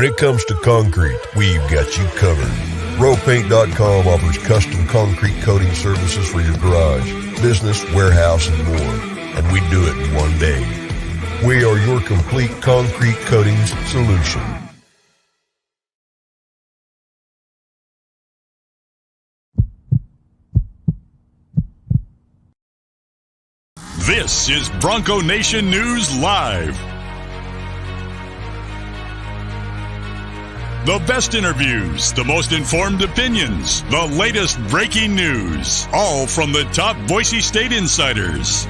When it comes to concrete, we've got you covered. RowPaint.com offers custom concrete coating services for your garage, business, warehouse, and more. And we do it in one day. We are your complete concrete coatings solution. This is Bronco Nation News Live. The best interviews, the most informed opinions, the latest breaking news, all from the top Boise State insiders.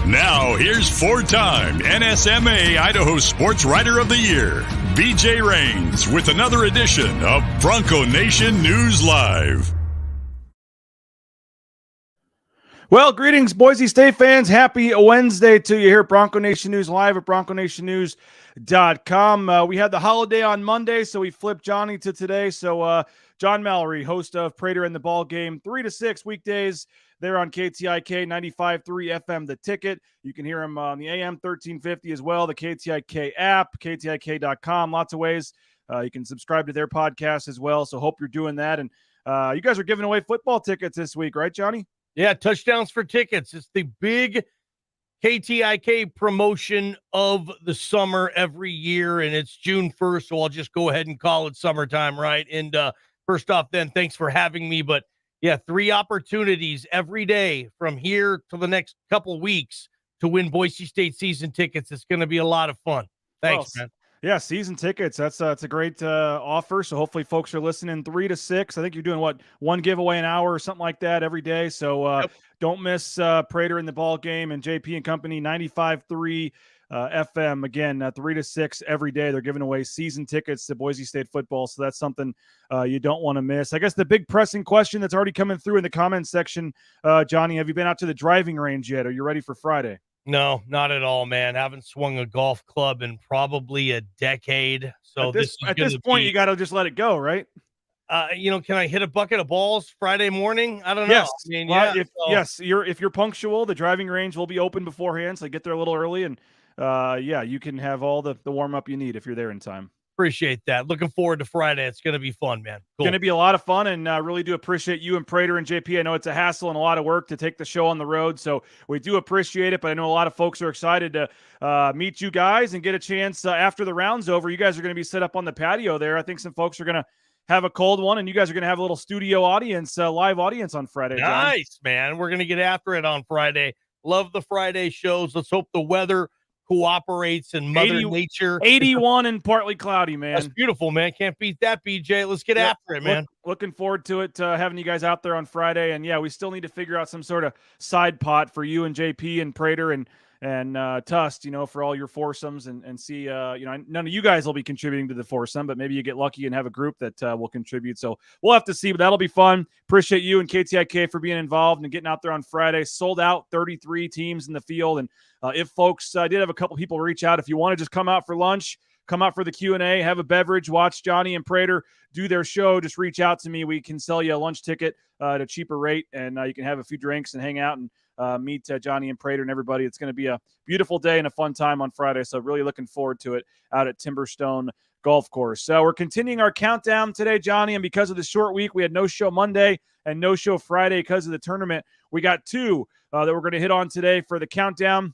Now, here's four-time NSMA Idaho Sports Writer of the Year, BJ Rains, with another edition of Bronco Nation News Live. Well, greetings, Boise State fans. Happy Wednesday to you here at Bronco Nation News Live at BroncoNationNews.com. We had the holiday on Monday, so we flipped Johnny to today. So John Mallory, host of Prater in the Ball Game, 3 to 6 weekdays there on KTIK 95.3 FM, The Ticket. You can hear him on the AM 1350 as well, the KTIK app, KTIK.com, lots of ways. You can subscribe to their podcast as well, so hope you're doing that. And you guys are giving away football tickets this week, right, Johnny? Yeah, touchdowns for tickets. It's the big KTIK promotion of the summer every year, and it's June 1st, so I'll just go ahead and call it summertime, right? And first off, then, thanks for having me. But, yeah, 3 opportunities every day from here to the next couple of weeks to win Boise State season tickets. It's going to be a lot of fun. Thanks, man. Yeah, season tickets. That's it's a great offer. So hopefully folks are listening 3 to 6. I think you're doing one giveaway an hour or something like that every day. So Don't miss Prater in the Ball Game and JP and Company 95.3 FM. Again, 3 to 6 every day. They're giving away season tickets to Boise State football. So that's something you don't want to miss. I guess the big pressing question that's already coming through in the comments section, Johnny, have you been out to the driving range yet? Are you ready for Friday? No, not at all, man. Haven't swung a golf club in probably a decade. So at this point, you got to just let it go, right? Can I hit a bucket of balls Friday morning? I don't know. Yes. I mean, if you're punctual, the driving range will be open beforehand, so get there a little early, and you can have all the warm up you need if you're there in time. Appreciate that. Looking forward to Friday. It's going to be fun, man. Cool. Going to be a lot of fun, and really do appreciate you and Prater and JP. I know it's a hassle and a lot of work to take the show on the road, so we do appreciate it, but I know a lot of folks are excited to meet you guys and get a chance after the round's over. You guys are going to be set up on the patio there. I think some folks are going to have a cold one, and you guys are going to have a little studio audience, live audience on Friday. Nice, man. We're going to get after it on Friday. Love the Friday shows. Let's hope the weather cooperates and Mother Nature. 81 and partly cloudy, man. That's beautiful, man. Can't beat that, BJ. Let's get after it, man. Looking forward to it, having you guys out there on Friday. And yeah, we still need to figure out some sort of side pot for you and JP and Prater and Tust, for all your foursomes and see, none of you guys will be contributing to the foursome, but maybe you get lucky and have a group that will contribute. So we'll have to see, but that'll be fun. Appreciate you and KTIK for being involved and getting out there on Friday. Sold out, 33 teams in the field. And if folks, I did have a couple people reach out. If you want to just come out for lunch, come out for the Q&A, have a beverage, watch Johnny and Prater do their show, just reach out to me. We can sell you a lunch ticket at a cheaper rate, and you can have a few drinks and hang out and meet Johnny and Prater and everybody. It's going to be a beautiful day and a fun time on Friday, so really looking forward to it out at Timberstone Golf Course. So we're continuing our countdown today, Johnny, and because of the short week, we had no show Monday and no show Friday because of the tournament. We got 2 that we're going to hit on today for the countdown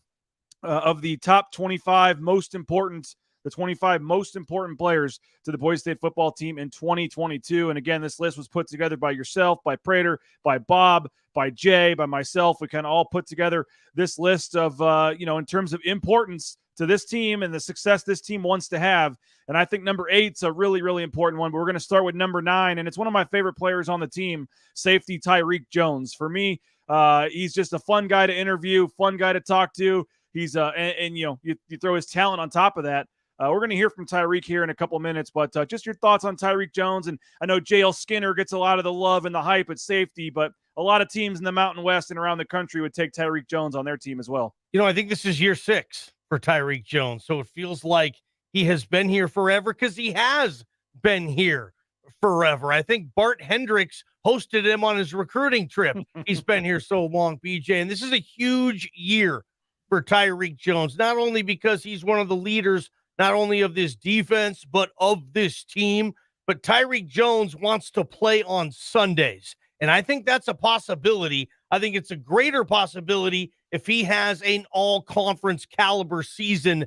of the top 25 most important the 25 most important players to the Boise State football team in 2022. And again, this list was put together by yourself, by Prater, by Bob, by Jay, by myself. We kind of all put together this list of, in terms of importance to this team and the success this team wants to have. And I think number 8's a really, really important one. But we're going to start with number 9, and it's one of my favorite players on the team, safety Tyreque Jones. For me, he's just a fun guy to interview, fun guy to talk to. He's you throw his talent on top of that. We're going to hear from Tyreque here in a couple minutes, but just your thoughts on Tyreque Jones. And I know J.L. Skinner gets a lot of the love and the hype at safety, but a lot of teams in the Mountain West and around the country would take Tyreque Jones on their team as well. I think this is year 6 for Tyreque Jones, so it feels like he has been here forever because he has been here forever. I think Bart Hendricks hosted him on his recruiting trip. He's been here so long, BJ. And this is a huge year for Tyreque Jones, not only because he's one of the leaders, not only of this defense, but of this team. But Tyreque Jones wants to play on Sundays. And I think that's a possibility. I think it's a greater possibility if he has an all-conference caliber season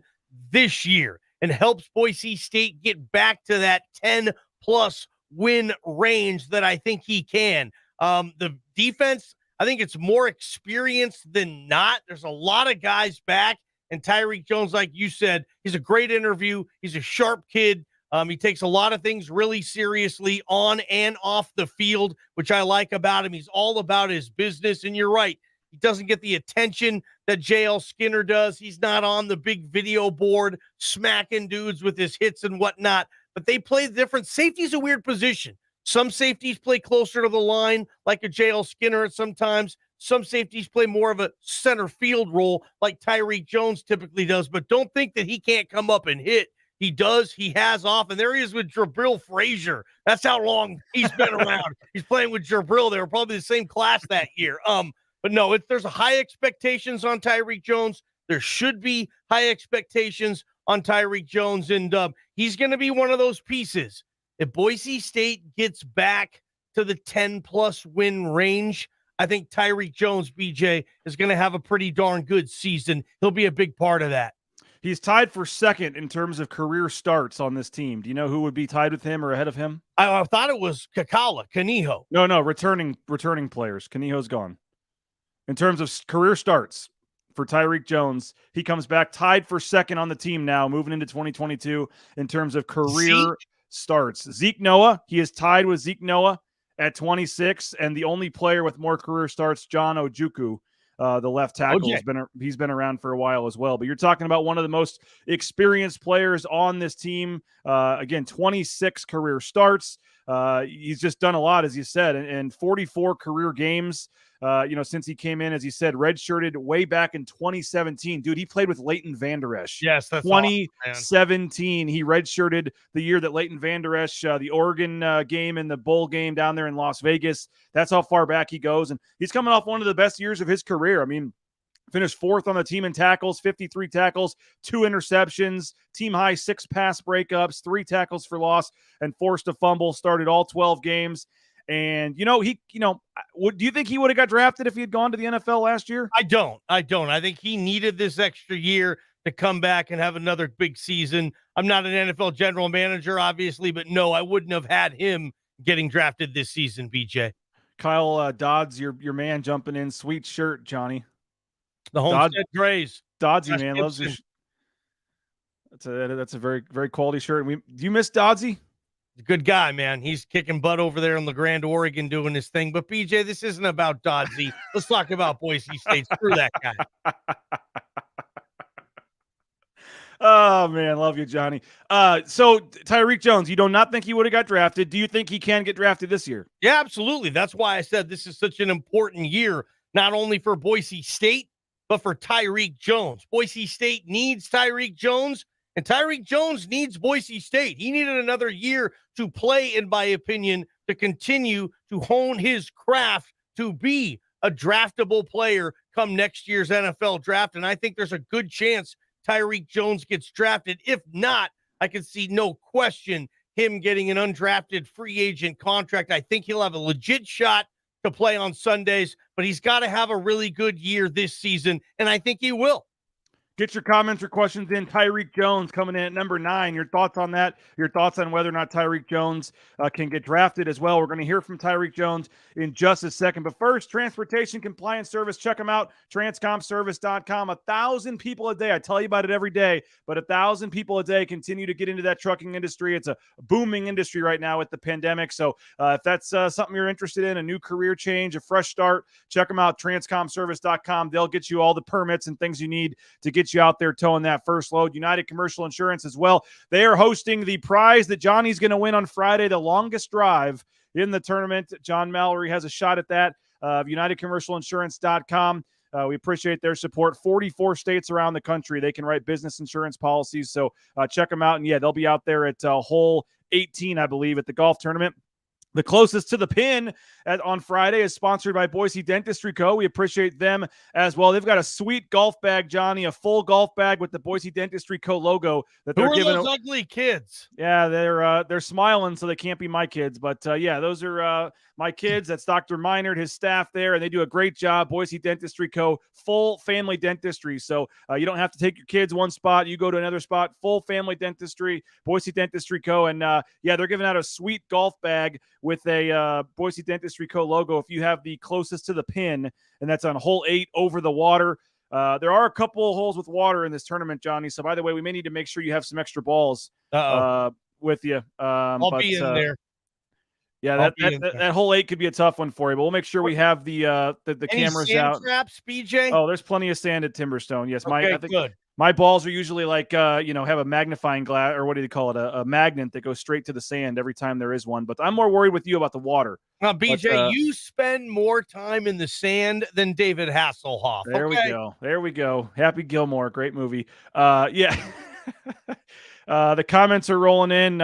this year and helps Boise State get back to that 10-plus win range that I think he can. The defense, I think it's more experienced than not. There's a lot of guys back, and Tyreque Jones, like you said, he's a great interview. He's a sharp kid. He takes a lot of things really seriously on and off the field, which I like about him. He's all about his business, and you're right. He doesn't get the attention that JL Skinner does. He's not on the big video board smacking dudes with his hits and whatnot, but they play different. Safety's a weird position. Some safeties play closer to the line, like a JL Skinner at sometimes. Some safeties play more of a center field role, like Tyreque Jones typically does, but don't think that he can't come up and hit. He does. He has off, and there he is with Jabril Frazier. That's how long he's been around. He's playing with Jabril. They were probably the same class that year. But no, there's a high expectations on Tyreque Jones. There should be high expectations on Tyreque Jones, and he's going to be one of those pieces. If Boise State gets back to the 10-plus win range, I think Tyreque Jones, BJ, is going to have a pretty darn good season. He'll be a big part of that. He's tied for second in terms of career starts on this team. Do you know who would be tied with him or ahead of him? I thought it was Kekaniokoa. No, returning players. Kaniho's gone. In terms of career starts for Tyreque Jones, he comes back tied for second on the team now, moving into 2022 in terms of career starts. Zeke Noah, he is tied with Zeke Noah at 26, and the only player with more career starts, John Ojukwu. The left tackle he's been around for a while as well. But you're talking about one of the most experienced players on this team. Again, 26 career starts. He's just done a lot, as you said, and 44 career games. Since he came in, as you said, redshirted way back in 2017. Dude, he played with Leighton Vander Esch. Yes, that's 2017. Awesome, he redshirted the year that Leighton Vander Esch, the Oregon game and the bowl game down there in Las Vegas. That's how far back he goes. And he's coming off one of the best years of his career. I mean, finished fourth on the team in tackles, 53 tackles, 2 interceptions, team high 6 pass breakups, 3 tackles for loss, and forced a fumble. Started all 12 games. And, do you think he would have got drafted if he had gone to the NFL last year? I don't. I think he needed this extra year to come back and have another big season. I'm not an NFL general manager, obviously, but no, I wouldn't have had him getting drafted this season, BJ. Kyle Dodds, your man jumping in. Sweet shirt, Johnny. The Homestead Grays. Dodsy, man, loves your That's a very, very quality shirt. Do you miss Dodsy? Good guy, man. He's kicking butt over there in La Grande, Oregon, doing his thing. But, BJ, this isn't about Dodsy. Let's talk about Boise State. Screw that guy. Oh, man. Love you, Johnny. So, Tyreque Jones, you do not think he would have got drafted. Do you think he can get drafted this year? Yeah, absolutely. That's why I said this is such an important year, not only for Boise State, but for Tyreque Jones. Boise State needs Tyreque Jones. And Tyreque Jones needs Boise State. He needed another year to play, in my opinion, to continue to hone his craft to be a draftable player come next year's NFL draft. And I think there's a good chance Tyreque Jones gets drafted. If not, I can see no question him getting an undrafted free agent contract. I think he'll have a legit shot to play on Sundays, but he's got to have a really good year this season, and I think he will. Get your comments or questions in. Tyreque Jones coming in at number 9. Your thoughts on that? Your thoughts on whether or not Tyreque Jones can get drafted as well. We're going to hear from Tyreque Jones in just a second. But first, Transportation Compliance Service. Check them out, transcomservice.com. 1,000 people a day. I tell you about it every day, but 1,000 people a day continue to get into that trucking industry. It's a booming industry right now with the pandemic. So if that's something you're interested in, a new career change, a fresh start, check them out, transcomservice.com. They'll get you all the permits and things you need to get you out there towing that first load. United Commercial Insurance as well. They are hosting the prize that Johnny's going to win on Friday, the longest drive in the tournament. John Mallory has a shot at that. UnitedCommercialInsurance.com. We appreciate their support. 44 states around the country. They can write business insurance policies. So check them out. And yeah, they'll be out there at Hole 18, I believe, at the golf tournament. The closest to the pin on Friday is sponsored by Boise Dentistry Co. We appreciate them as well. They've got a sweet golf bag, Johnny, a full golf bag with the Boise Dentistry Co. logo that they're giving. Who are those ugly kids? Yeah, they're smiling, so they can't be my kids. But yeah, those are my kids. That's Dr. Meinert, his staff there, and they do a great job. Boise Dentistry Co. Full family dentistry, so you don't have to take your kids one spot, you go to another spot. Full family dentistry, Boise Dentistry Co. And yeah, they're giving out a sweet golf bag with a Boise Dentistry Co. logo if you have the closest to the pin, and that's on hole 8 over the water. There are a couple holes with water in this tournament, Johnny. So, by the way, we may need to make sure you have some extra balls with you. I'll be in there. Yeah, that hole 8 could be a tough one for you, but we'll make sure we have the cameras sand out. Traps, BJ? Oh, there's plenty of sand at Timberstone. Yes, Okay, I think good. my balls are usually like have a magnifying glass, or what do they call it, a magnet that goes straight to the sand every time there is one. But I'm more worried with you about the water. Now, BJ, you spend more time in the sand than David Hasselhoff. There we go. There we go. Happy Gilmore, great movie. Yeah. The comments are rolling in.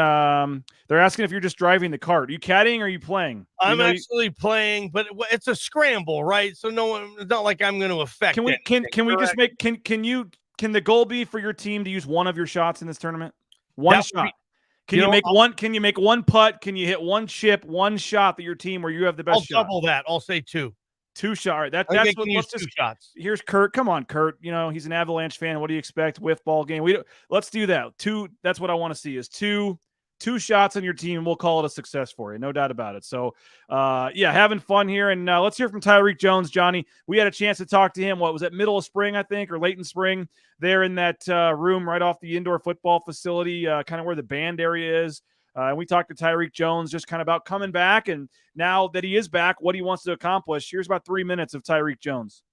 They're asking if you're just driving the cart. Are you caddying or are you playing? I'm actually playing, but it's a scramble, right? So it's not like I'm going to affect. Can we just make can the goal be for your team to use one of your shots in this tournament? One shot. Can you make one putt? Can you hit one chip, one shot that your team where you have the best shot? I'll double that. I'll say 2. 2 shots. That's what. Let's just 2 shots. Here's Kurt. Come on, Kurt. He's an Avalanche fan. What do you expect? Whiff ball game. Let's do that. 2. That's what I want to see is 2 shots on your team, and we'll call it a success for you. No doubt about it. So, yeah, having fun here, and let's hear from Tyreque Jones, Johnny. We had a chance to talk to him. What was it, middle of spring, I think, or late in spring? There in that room right off the indoor football facility, kind of where the band area is. And we talked to Tyreque Jones just kind of about coming back, and now that he is back, what he wants to accomplish. Here's about 3 minutes of Tyreque Jones.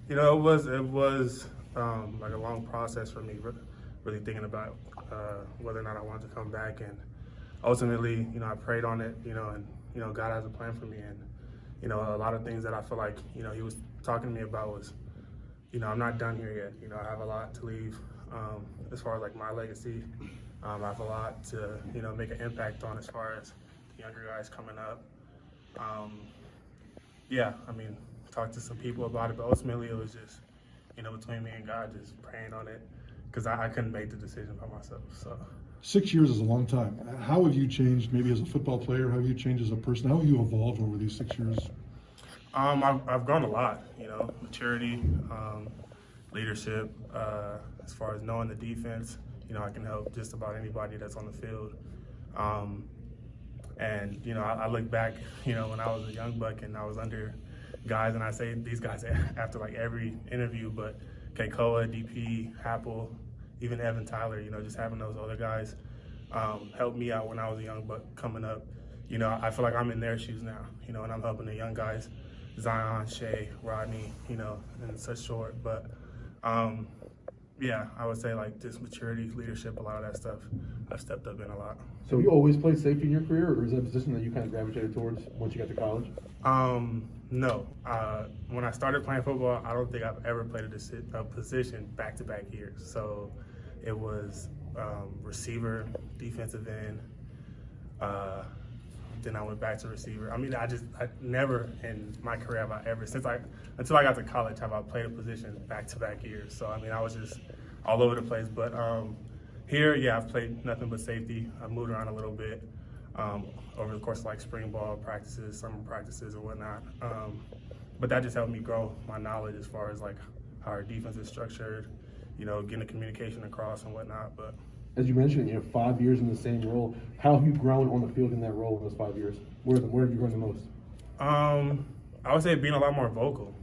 It was like a long process for me, really thinking about whether or not I wanted to come back, and ultimately, I prayed on it, and God has a plan for me, and a lot of things that I feel like He was talking to me about was, I'm not done here yet. I have a lot to leave as far as like my legacy. I have a lot to, make an impact on as far as the younger guys coming up. Talked to some people about it, but ultimately it was just, between me and God, just praying on it, because I couldn't make the decision by myself. So 6 years is a long time. How have you changed, maybe as a football player? How have you changed as a person? How have you evolved over these 6 years? I've grown a lot, maturity, leadership, as far as knowing the defense. I can help just about anybody that's on the field. I look back, when I was a young buck and I was under guys, and I say these guys after like every interview, but Kekaniokoa, DP, Happel, even Evan Tyler, just having those other guys helped me out when I was a young buck coming up. I feel like I'm in their shoes now, and I'm helping the young guys, Zion, Shea, Rodney, and such short. But yeah, I would say like just maturity, leadership, a lot of that stuff I've stepped up in a lot. So you always played safety in your career, or is that a position that you kind of gravitated towards once you got to college? No. When I started playing football, I don't think I've ever played a position back-to-back years. So it was receiver, defensive end. Then I went back to receiver. I never in my career have I ever, until I got to college, have I played a position back-to-back years. So, I was just all over the place. But here, yeah, I've played nothing but safety. I've moved around a little bit over the course of like spring ball practices, summer practices, or whatnot. But that just helped me grow my knowledge as far as like how our defense is structured, getting the communication across and whatnot. But as you mentioned, you have 5 years in the same role. How have you grown on the field in that role in those 5 years? Where have you grown the most? I would say being a lot more vocal,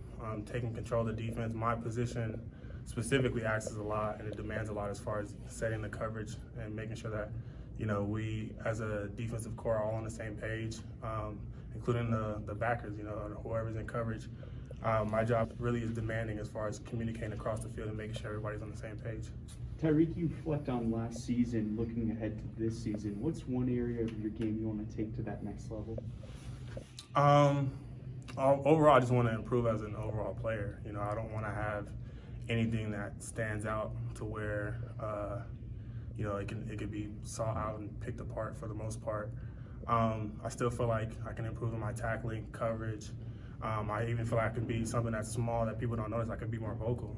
taking control of the defense. My position specifically asks a lot, and it demands a lot as far as setting the coverage and making sure that, we as a defensive core are all on the same page, including the backers, whoever's in coverage. My job really is demanding as far as communicating across the field and making sure everybody's on the same page. Tyreque, you reflect on last season, looking ahead to this season. What's one area of your game you want to take to that next level? Overall, I just want to improve as an overall player. I don't want to have anything that stands out to where, it could be sought out and picked apart for the most part. I still feel like I can improve in my tackling, coverage. I even feel like I can be something that's small that people don't notice. I can be more vocal,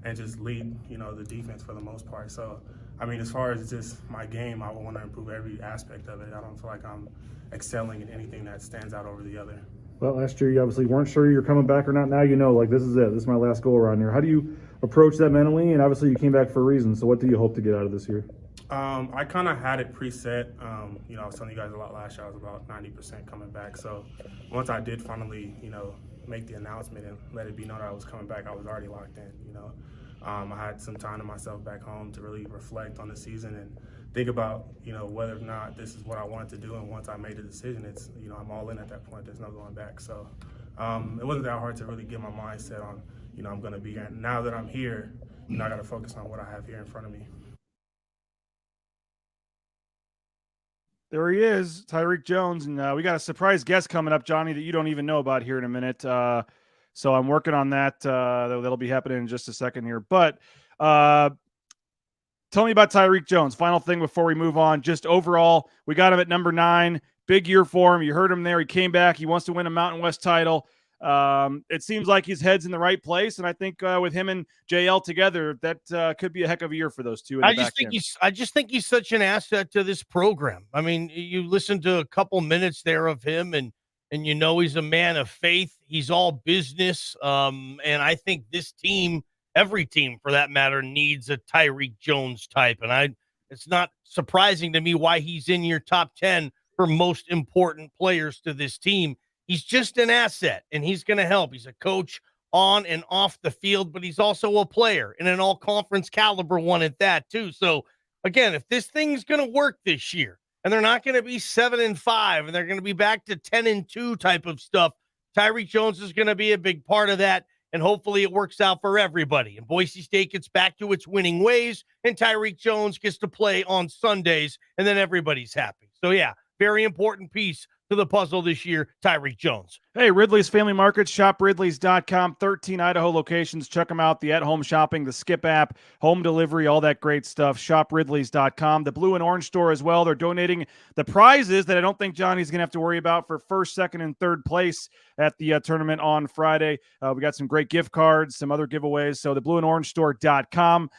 and just lead, the defense for the most part. So, I mean, as far as just my game, I want to improve every aspect of it. I don't feel like I'm excelling in anything that stands out over the other. Well, last year you obviously weren't sure you're coming back or not. Now like this is it. This is my last go around here. How do you approach that mentally? And obviously you came back for a reason. So what do you hope to get out of this year? I kind of had it preset. I was telling you guys a lot last year. I was about 90% coming back. So once I did finally, make the announcement and let it be known that I was coming back, I was already locked in. I had some time to myself back home to really reflect on the season and think about, whether or not this is what I wanted to do. And once I made the decision, it's, I'm all in at that point. There's no going back. So it wasn't that hard to really get my mindset on, I'm going to be here. And now that I'm here, I got to focus on what I have here in front of me. There he is, Tyreque Jones, and we got a surprise guest coming up, Johnny, that you don't even know about here in a minute. So I'm working on that. That'll be happening in just a second here. But tell me about Tyreque Jones. Final thing before we move on. Just overall, we got him at number 9. Big year for him. You heard him there. He came back. He wants to win a Mountain West title. It seems like his head's in the right place, and I think with him and JL together, that could be a heck of a year for those two. I just think he's such an asset to this program. I mean, you listen to a couple minutes there of him, and he's a man of faith. He's all business, and I think this team, every team for that matter, needs a Tyreque Jones type. And it's not surprising to me why he's in your top 10 for most important players to this team. He's just an asset, and he's going to help. He's a coach on and off the field, but he's also a player and an all-conference caliber one at that, too. So, again, if this thing's going to work this year, and they're not going to be 7-5, and they're going to be back to 10-2 type of stuff, Tyreque Jones is going to be a big part of that, and hopefully it works out for everybody. And Boise State gets back to its winning ways, and Tyreque Jones gets to play on Sundays, and then everybody's happy. So, yeah, very important piece to the puzzle this year, Tyreque Jones. Hey, Ridley's Family Markets, shopridleys.com, 13 Idaho locations. Check them out, the at-home shopping, the Skip app, home delivery, all that great stuff, shopridleys.com. The Blue and Orange store as well. They're donating the prizes that I don't think Johnny's going to have to worry about for first, second, and third place at the tournament on Friday. We got some great gift cards, some other giveaways. So the blueandorange.store.com.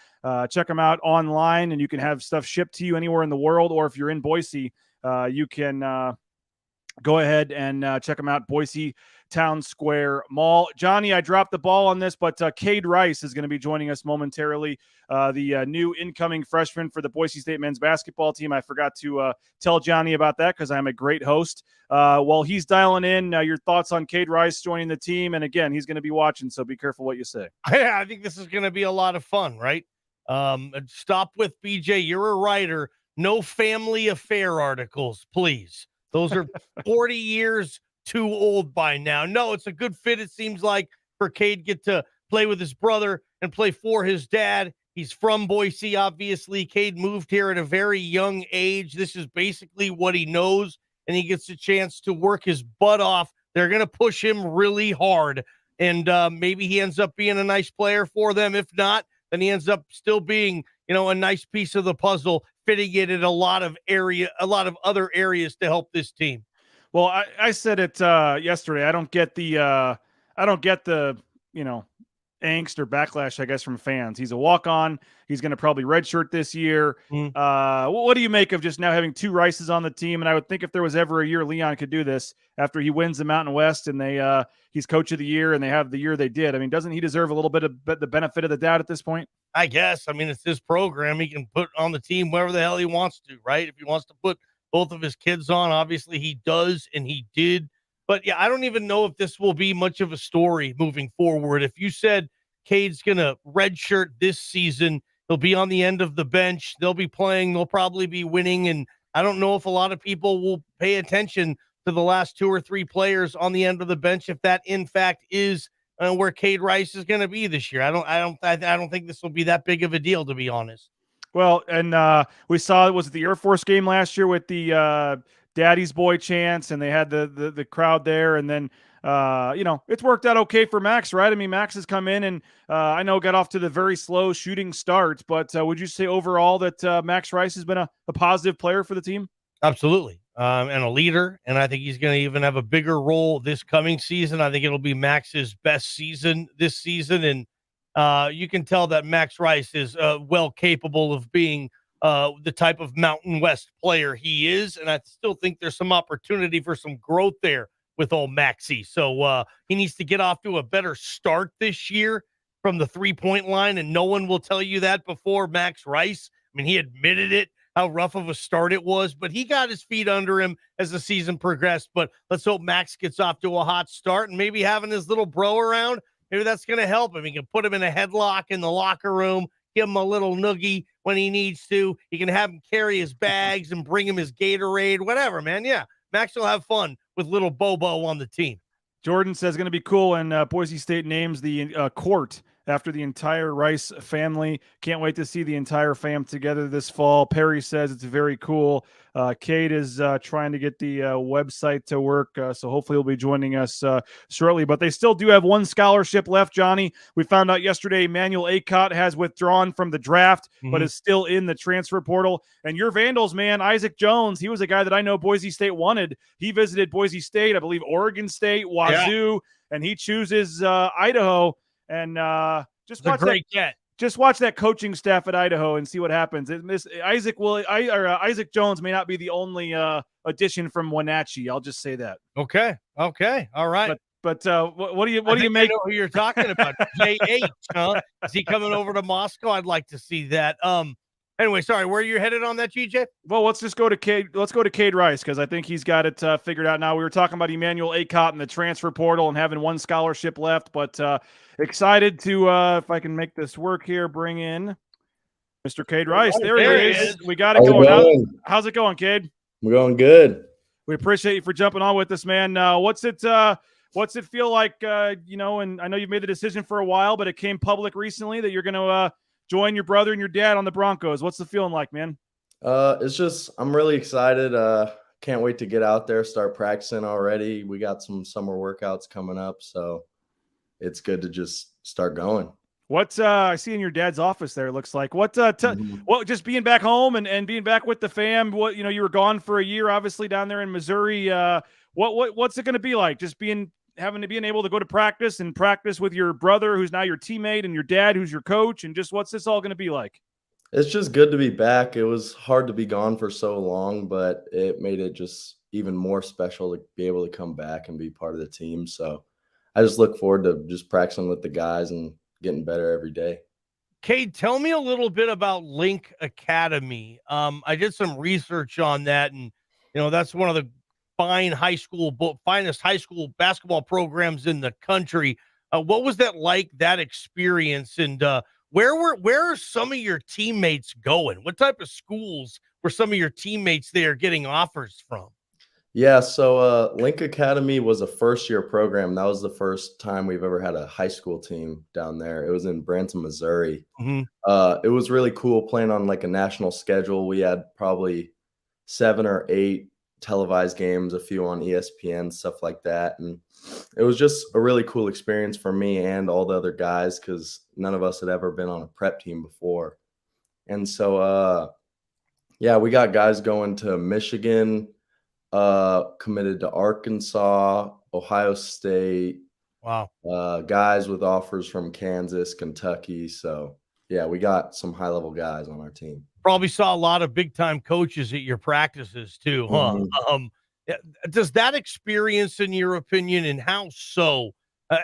Check them out online, and you can have stuff shipped to you anywhere in the world, or if you're in Boise, you can go ahead and check them out, Boise Town Square Mall. Johnny, I dropped the ball on this, but Cade Rice is going to be joining us momentarily, the new incoming freshman for the Boise State men's basketball team. I forgot to tell Johnny about that because I'm a great host. While he's dialing in, your thoughts on Cade Rice joining the team, and again, he's going to be watching, so be careful what you say. Yeah, I think this is going to be a lot of fun, right? Stop with BJ. You're a writer. No family affair articles, please. Those are 40 years too old by now. No, it's a good fit, it seems like, for Cade get to play with his brother and play for his dad. He's from Boise, obviously. Cade moved here at a very young age. This is basically what he knows, and he gets a chance to work his butt off. They're going to push him really hard, and maybe he ends up being a nice player for them. If not, then he ends up still being, a nice piece of the puzzle, fitting it in a lot of other areas to help this team. Well, I said it yesterday. I don't get the angst or backlash, I guess, from fans. He's a walk-on. He's going to probably redshirt this year. What do you make of just now having 2 Rices on the team? And I would think if there was ever a year Leon could do this after he wins the Mountain West and he's coach of the year and they have the year they did. I mean, doesn't he deserve a little bit of the benefit of the doubt at this point? I guess. I mean, it's his program. He can put on the team wherever the hell he wants to, right? If he wants to put both of his kids on, obviously he does, and he did. But, yeah, I don't even know if this will be much of a story moving forward. If you said Cade's going to redshirt this season, he'll be on the end of the bench. They'll be playing. They'll probably be winning. And I don't know if a lot of people will pay attention to the last 2 or 3 players on the end of the bench, if that, in fact, is where Cade Rice is going to be this year. I don't think this will be that big of a deal, to be honest. Well, and we saw, was it the Air Force game last year with the Daddy's Boy chants, and they had the crowd there, and then it's worked out okay for Max, right? I mean, Max has come in and I know got off to the very slow shooting start, but would you say overall that Max Rice has been a positive player for the team? Absolutely. And a leader. And I think he's going to even have a bigger role this coming season. I think it'll be Max's best season this season. And you can tell that Max Rice is well capable of being the type of Mountain West player he is. And I still think there's some opportunity for some growth there with old Maxie. So he needs to get off to a better start this year from the 3-point line. And no one will tell you that before Max Rice. I mean, he admitted it, how rough of a start it was, but he got his feet under him as the season progressed. But let's hope Max gets off to a hot start, and maybe having his little bro around, maybe that's going to help him. He can put him in a headlock in the locker room, give him a little noogie when he needs to. He can have him carry his bags and bring him his Gatorade, whatever, man. Yeah, Max will have fun with little Bobo on the team. Jordan says going to be cool, and Boise State names the court after the entire Rice family. Can't wait to see the entire fam together this fall. Perry says it's very cool. Kate is trying to get the website to work, so hopefully he'll be joining us shortly. But they still do have one scholarship left, Johnny. We found out yesterday Emmanuel Acott has withdrawn from the draft, but is still in the transfer portal. And your Vandals, man, Isaac Jones, he was a guy that I know Boise State wanted. He visited Boise State, I believe Oregon State, Wazoo, and he chooses Idaho. And just watch that coaching staff at Idaho and see what happens. Isaac Jones may not be the only addition from Wenatchee. I'll just say that. Okay. All right. But what do you make? I know who you're talking about? JH, huh? Is he coming over to Moscow? I'd like to see that. Anyway, sorry, where are you headed on that, GJ? Well, let's just go to Cade. Let's go to Cade Rice because I think he's got it figured out now. We were talking about Emmanuel Acott in the transfer portal and having one scholarship left, but excited to, if I can make this work here, bring in Mr. Cade Rice. There he is. We got it going. How's it going, Cade? We're going good. We appreciate you for jumping on with us, man. What's it feel like? And I know you've made the decision for a while, but it came public recently that you're going to join your brother and your dad on the Broncos. What's the feeling like, man? It's just, I'm really excited. Can't wait to get out there, start practicing already. We got some summer workouts coming up, so it's good to just start going. What I see in your dad's office there looks like just being back home and being back with the fam. You were gone for a year, obviously down there in Missouri. What's it going to be like? Just being able to go to practice and practice with your brother, who's now your teammate, and your dad, who's your coach, and just what's this all going to be like? It's just good to be back. It was hard to be gone for so long, but it made it just even more special to be able to come back and be part of the team. So I just look forward to just practicing with the guys and getting better every day. Cade, tell me a little bit about Link Academy. I did some research on that, and that's one of the finest high school basketball programs in the country. What was that like, that experience? And where are some of your teammates going? What type of schools were some of your teammates there getting offers from? Yeah, so Link Academy was a first-year program. That was the first time we've ever had a high school team down there. It was in Branson, Missouri. It was really cool playing on like a national schedule. We had probably 7 or 8 televised games, a few on ESPN, stuff like that. And it was just a really cool experience for me and all the other guys because none of us had ever been on a prep team before. And so, we got guys going to Michigan, committed to Arkansas, Ohio State. Wow. Guys with offers from Kansas, Kentucky. So, we got some high-level guys on our team. Probably saw a lot of big-time coaches at your practices too, huh? Does that experience, in your opinion, and how so,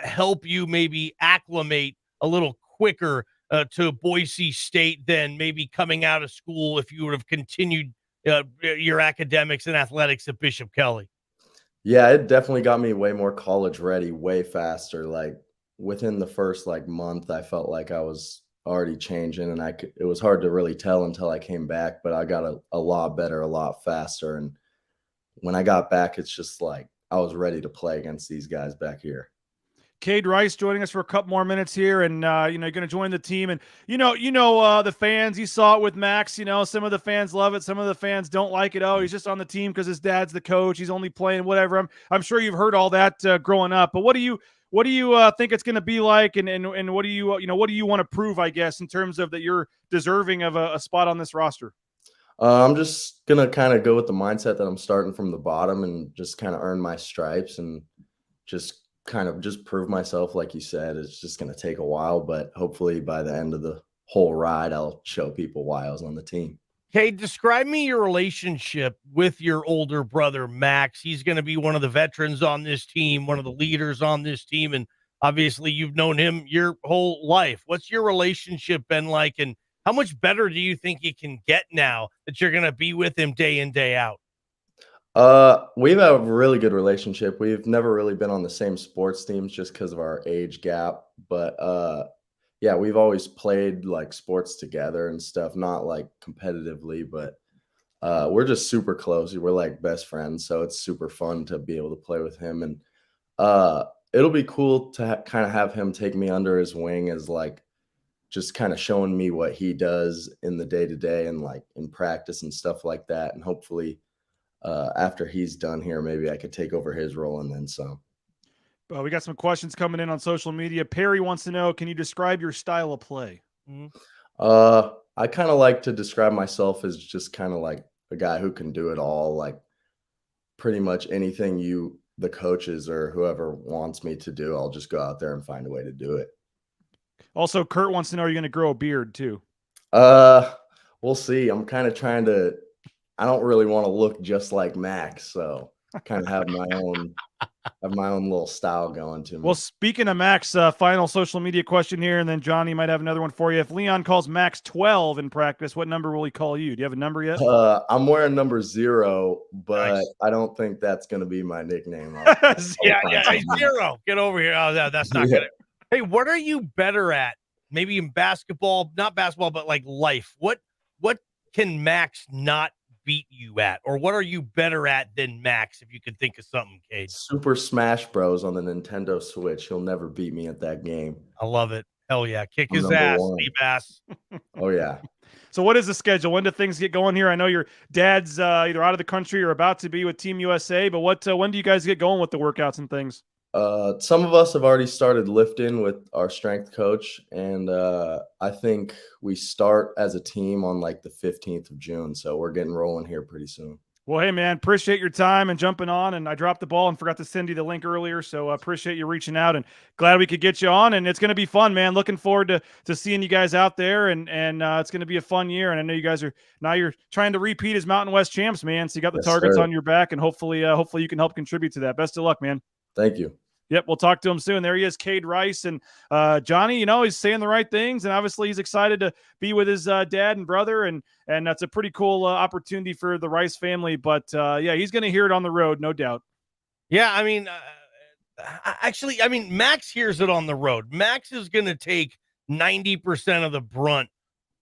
help you maybe acclimate a little quicker to Boise State than maybe coming out of school if you would have continued your academics and athletics at Bishop Kelly? Yeah, it definitely got me way more college ready, way faster. Like within the first month, I felt like I was already changing, and it was hard to really tell until I came back, but I got a lot better, a lot faster. And when I got back, it's just like I was ready to play against these guys back here. Cade Rice joining us for a couple more minutes here, and you're going to join the team, and the fans. You saw it with Max. Some of the fans love it, some of the fans don't like it. Oh, he's just on the team because his dad's the coach. He's only playing whatever. I'm sure you've heard all that growing up. But what do you think it's going to be like, and what do you want to prove, I guess, in terms of that you're deserving of a spot on this roster? I'm just gonna kind of go with the mindset that I'm starting from the bottom and just kind of earn my stripes and just prove myself. Like you said, it's just going to take a while, but hopefully by the end of the whole ride, I'll show people why I was on the team. Okay, describe me your relationship with your older brother, Max. He's going to be one of the veterans on this team, one of the leaders on this team, and obviously you've known him your whole life. What's your relationship been like, and how much better do you think he can get now that you're going to be with him day in, day out? We have a really good relationship. We've never really been on the same sports teams just because of our age gap. But yeah, we've always played like sports together and stuff, not like competitively, but we're just super close. We're like best friends. So it's super fun to be able to play with him. And it'll be cool to kind of have him take me under his wing as like just kind of showing me what he does in the day to day and like in practice and stuff like that. And hopefully, after he's done here, maybe I could take over his role and then some. We got some questions coming in on social media. Perry wants to know, can you describe your style of play? I kind of like to describe myself as just kind of like a guy who can do it all, like pretty much anything the coaches or whoever wants me to do, I'll just go out there and find a way to do it. Also, Kurt wants to know, are you going to grow a beard too? We'll see. I'm kind of trying to, I don't really want to look just like Max, so I kind of have my own little style going to me. Well, speaking of Max, final social media question here, and then Johnny might have another one for you. If Leon calls Max 12 in practice, what number will he call you? Do you have a number yet? I'm wearing number 0, but nice. I don't think that's going to be my nickname. Yeah, 0. Get over here. Oh, that's not good. Hey, what are you better at? Maybe in basketball, not basketball, but like life. What can Max not beat you at, or what are you better at than Max, if you could think of something, Cade? Super Smash Bros on the Nintendo Switch. He'll never beat me at that game. I love it. Hell yeah. Kick his ass, Steve Ass. Oh yeah. So what is the schedule? When do things get going here? I know your dad's either out of the country or about to be with Team USA, but when do you guys get going with the workouts and things? Some of us have already started lifting with our strength coach, and I think we start as a team on like the 15th of June. So we're getting rolling here pretty soon. Well, hey, man, appreciate your time and jumping on. And I dropped the ball and forgot to send you the link earlier. So I appreciate you reaching out and glad we could get you on. And it's going to be fun, man. Looking forward to seeing you guys out there. And it's going to be a fun year. And I know you guys you're trying to repeat as Mountain West champs, man. So you got the targets on your back, and hopefully you can help contribute to that. Best of luck, man. Thank you. Yep, we'll talk to him soon. There he is, Cade Rice. And Johnny, he's saying the right things, and obviously he's excited to be with his dad and brother, and that's a pretty cool opportunity for the Rice family. But, yeah, he's going to hear it on the road, no doubt. Yeah, I mean, Max hears it on the road. Max is going to take 90% of the brunt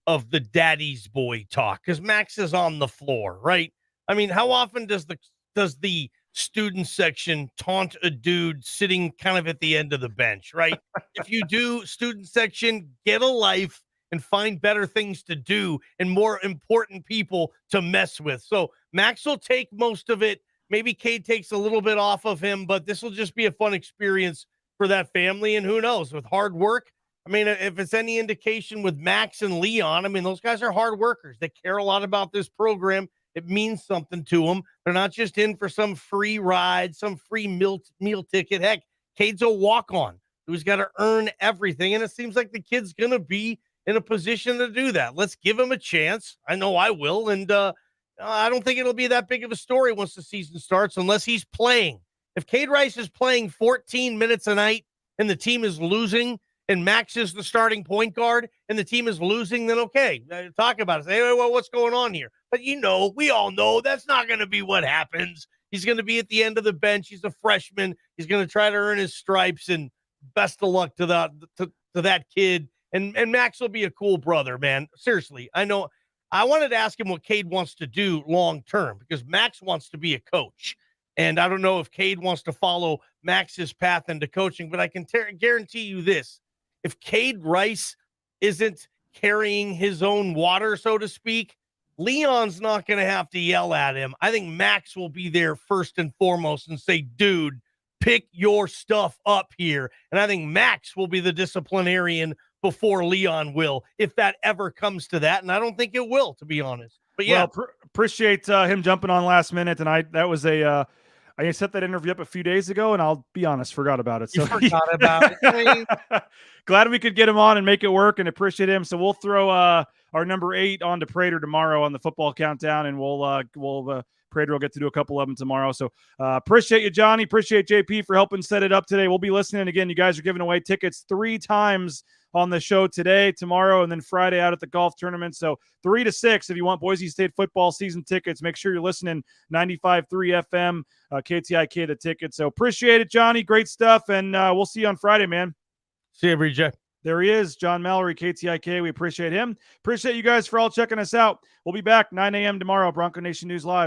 of the daddy's boy talk because Max is on the floor, right? I mean, how often does the student section taunt a dude sitting kind of at the end of the bench, right? If you do student section, get a life and find better things to do and more important people to mess with. So Max will take most of it. Maybe Cade takes a little bit off of him, but this will just be a fun experience for that family. And who knows, with hard work, I mean, if it's any indication with Max and Leon, I mean, those guys are hard workers. They care a lot about this program. It means something to them. They're not just in for some free ride, some free meal ticket. Heck, Cade's a walk-on who's got to earn everything, and it seems like the kid's going to be in a position to do that. Let's give him a chance. I know I will, and I don't think it'll be that big of a story once the season starts unless he's playing. If Cade Rice is playing 14 minutes a night and the team is losing, and Max is the starting point guard and the team is losing, then okay, talk about it. Say, hey, well, what's going on here? But we all know that's not going to be what happens. He's going to be at the end of the bench. He's a freshman. He's going to try to earn his stripes, and best of luck to that kid. And Max will be a cool brother, man. Seriously, I know. I wanted to ask him what Cade wants to do long term because Max wants to be a coach. And I don't know if Cade wants to follow Max's path into coaching, but I can guarantee you this. If Cade Rice isn't carrying his own water, so to speak, Leon's not going to have to yell at him. I think Max will be there first and foremost and say, dude, pick your stuff up here. And I think Max will be the disciplinarian before Leon will, if that ever comes to that. And I don't think it will, to be honest. But yeah, well, appreciate him jumping on last minute. And that was I set that interview up a few days ago, and I'll be honest, forgot about it. So you forgot about it. Glad we could get him on and make it work, and appreciate him. So we'll throw our number 8 on to Prater tomorrow on the football countdown, and we'll Prater will get to do a couple of them tomorrow. So appreciate you, Johnny. Appreciate JP for helping set it up today. We'll be listening again. You guys are giving away tickets 3 times on the show today, tomorrow, and then Friday out at the golf tournament. So 3 to 6, if you want Boise State football season tickets, make sure you're listening. 95.3 FM, KTIK the ticket. So appreciate it, Johnny. Great stuff, and we'll see you on Friday, man. See you, BJ. There he is, John Mallory, KTIK. We appreciate him. Appreciate you guys for all checking us out. We'll be back 9 a.m. tomorrow, Bronco Nation News Live.